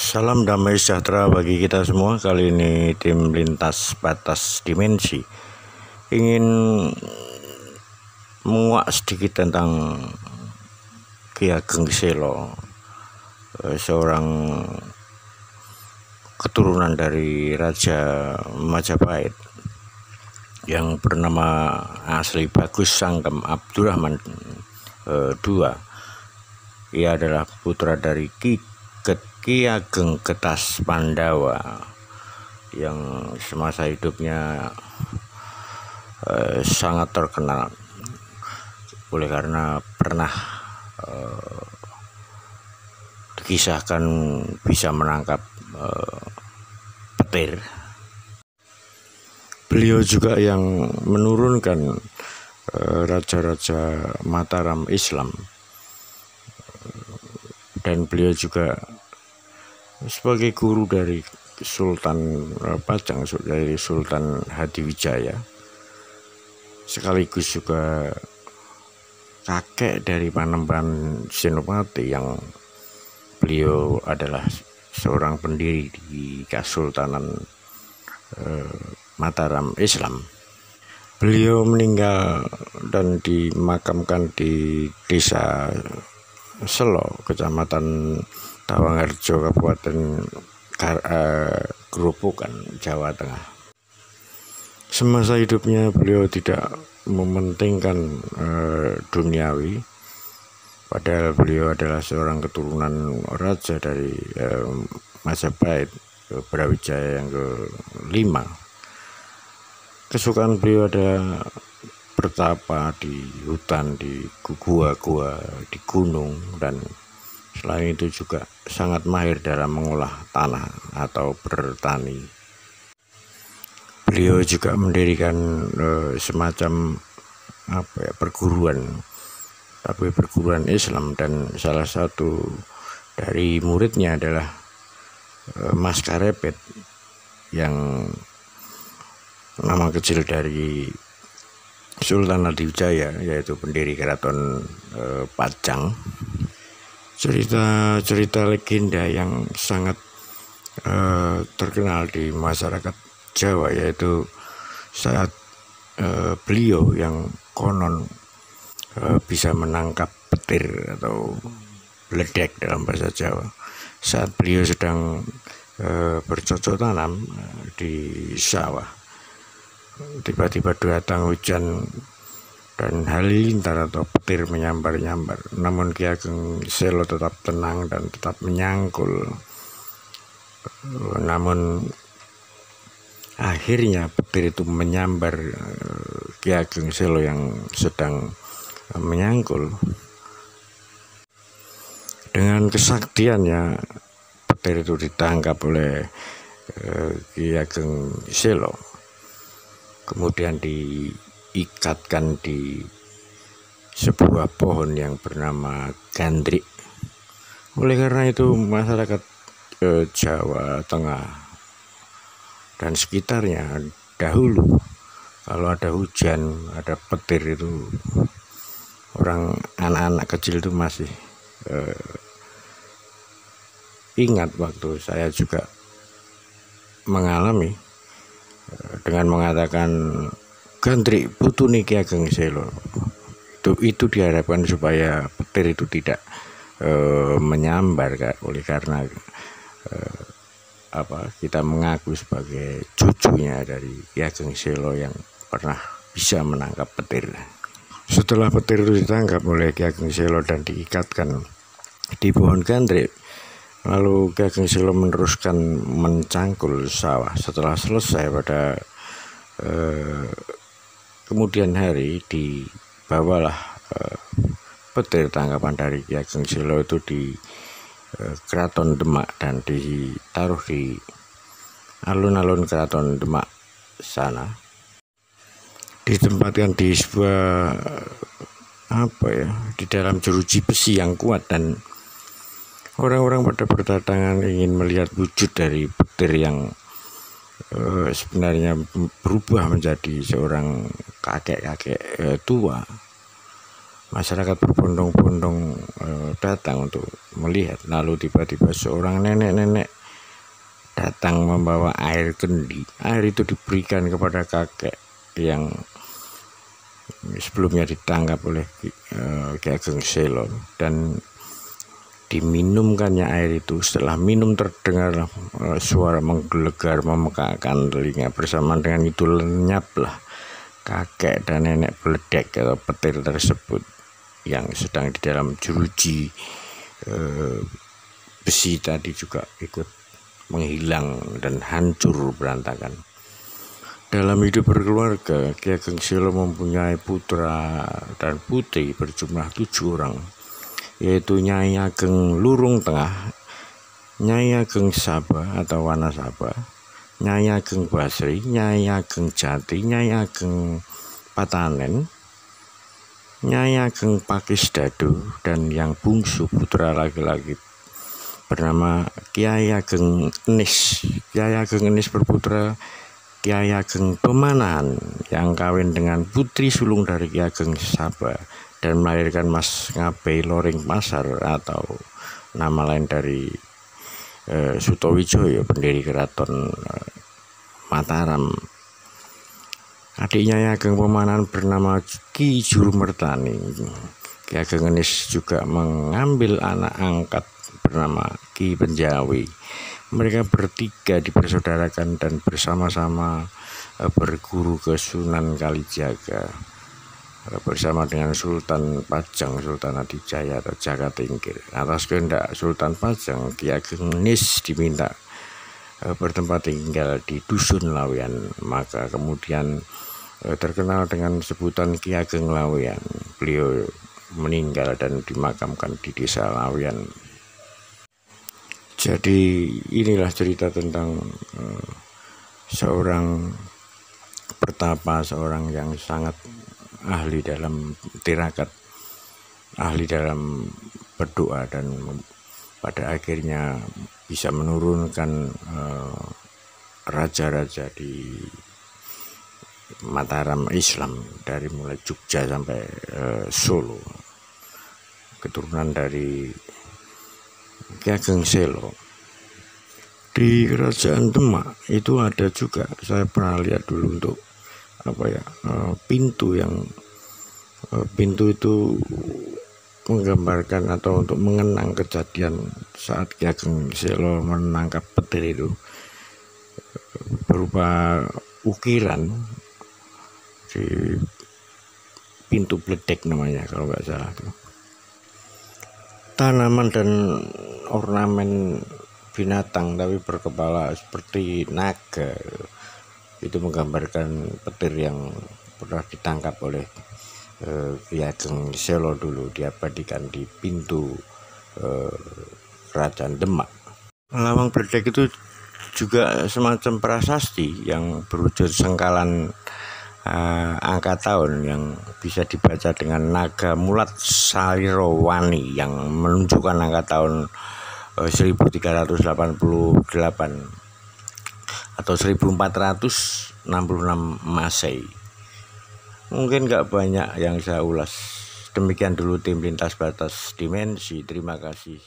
Salam damai sejahtera bagi kita semua. Kali ini tim lintas batas dimensi ingin menguak sedikit tentang Ki Ageng Selo, seorang keturunan dari Raja Majapahit yang bernama asli Bagus Sangkem Abdurrahman II. Ia adalah putra dari Ki Ageng Getas Pandawa yang semasa hidupnya sangat terkenal oleh karena pernah dikisahkan bisa menangkap petir. Beliau juga yang menurunkan raja-raja Mataram Islam, dan beliau juga sebagai guru dari Sultan Pajang, dari Sultan Hadiwijaya, sekaligus juga kakek dari Panembahan Senopati yang beliau adalah seorang pendiri di Kesultanan Mataram Islam. Beliau meninggal dan dimakamkan di Desa Selo, Kecamatan Tawangarjo, Kabupaten Grobogan, Jawa Tengah. Semasa hidupnya beliau tidak mementingkan duniawi, padahal beliau adalah seorang keturunan raja dari Majapahit, Brawijaya yang ke-5. Kesukaan beliau adalah bertapa di hutan, di gua-gua, di gunung, dan selain itu juga sangat mahir dalam mengolah tanah atau bertani. Beliau juga mendirikan semacam perguruan, tapi perguruan Islam, dan salah satu dari muridnya adalah Mas Karepet yang nama kecil dari Sultan Hadiwijaya, yaitu pendiri Keraton Pajang. Cerita legenda yang sangat terkenal di masyarakat Jawa, yaitu saat beliau yang konon bisa menangkap petir atau bledek dalam bahasa Jawa, saat beliau sedang bercocok tanam di sawah. Tiba-tiba datang hujan dan halilintar atau petir menyambar-nyambar. Namun Ki Ageng Selo tetap tenang dan tetap menyangkul. Namun akhirnya petir itu menyambar Ki Ageng Selo yang sedang menyangkul. Dengan kesaktiannya, petir itu ditangkap oleh Ki Ageng Selo, kemudian diikatkan di sebuah pohon yang bernama gandrik. Oleh karena itu masyarakat Jawa Tengah dan sekitarnya dahulu kalau ada hujan, ada petir, itu anak-anak kecil itu masih ingat waktu saya juga mengalami, dengan mengatakan gandrik putune Ki Ageng Selo. Itu diharapkan supaya petir itu tidak menyambar, oleh karena kita mengaku sebagai cucunya dari Ki Ageng Selo yang pernah bisa menangkap petir. Setelah petir itu ditangkap oleh Ki Ageng Selo dan diikatkan di pohon gandrik, lalu Ki Ageng Selo meneruskan mencangkul sawah. Setelah selesai pada kemudian hari, dibawalah petir tangkapan dari Ki Ageng Selo itu di Keraton Demak dan ditaruh di alun-alun Keraton Demak sana. Ditempatkan di sebuah di dalam jeruji besi yang kuat, dan orang-orang pada berdatangan ingin melihat wujud dari petir yang sebenarnya berubah menjadi seorang kakek-kakek tua. Masyarakat berbondong-bondong datang untuk melihat. Lalu tiba-tiba seorang nenek-nenek datang membawa air kendi. Air itu diberikan kepada kakek yang sebelumnya ditangkap oleh Ki Ageng Selo, dan diminumkannya air itu. Setelah minum terdengar suara menggelegar memekakkan telinga. Bersamaan dengan itu lenyaplah kakek dan nenek beledek atau petir tersebut yang sedang di dalam jeruji besi tadi juga ikut menghilang dan hancur berantakan. Dalam hidup berkeluarga, Ki Ageng Selo mempunyai putra dan putri berjumlah 7 orang, yaitu Nyai Ageng Lurung Tengah, Nyai Ageng Saba atau Wanasaba, Nyai Ageng Basri, Nyai Ageng Jati, Nyai Ageng Patanen, Nyai Ageng Pakis Dadu, dan yang bungsu putra laki-laki bernama Kiai Ageng Enis. Kiai Ageng Enis berputra Kiai Ageng Pemanahan yang kawin dengan putri sulung dari Ki Ageng Saba dan melahirkan Mas Ngabei Loring Pasar atau nama lain dari Sutowijoyo, pendiri keraton Mataram. Adiknya Ki Ageng Pemanahan bernama Ki Jurumertani. Ki Ageng Enis juga mengambil anak angkat bernama Ki Penjawi. Mereka bertiga dipersaudarakan dan bersama-sama berguru ke Sunan Kalijaga bersama dengan Sultan Pajang, Sultan Adijaya atau Jaka Tingkir. Atas kehendak Sultan Pajang, Ki Ageng Enis diminta bertempat tinggal di Dusun Laweyan, maka kemudian terkenal dengan sebutan Ki Ageng Laweyan. Beliau meninggal dan dimakamkan di Desa Laweyan. Jadi inilah cerita tentang seorang pertapa, seorang yang sangat ahli dalam tirakat, ahli dalam berdoa, dan pada akhirnya bisa menurunkan raja-raja di Mataram Islam dari mulai Jogja sampai Solo, keturunan dari Ki Ageng Selo. Di Kerajaan Demak itu ada juga, saya pernah lihat dulu untuk pintu yang pintu itu menggambarkan atau untuk mengenang kejadian saat Ki Ageng Selo menangkap petir itu, berupa ukiran di pintu bledek namanya kalau nggak salah. Tanaman dan ornamen binatang tapi berkepala seperti naga itu menggambarkan petir yang pernah ditangkap oleh Ki Ageng Selo dulu, diabadikan di pintu Kerajaan Demak. Lawang bledek itu juga semacam prasasti yang berwujud sengkalan angka tahun yang bisa dibaca dengan naga mulat Salirowani yang menunjukkan angka tahun 1388 atau 1466 Masehi. Mungkin nggak banyak yang saya ulas. Demikian dulu tim Lintas Batas Dimensi. Terima kasih.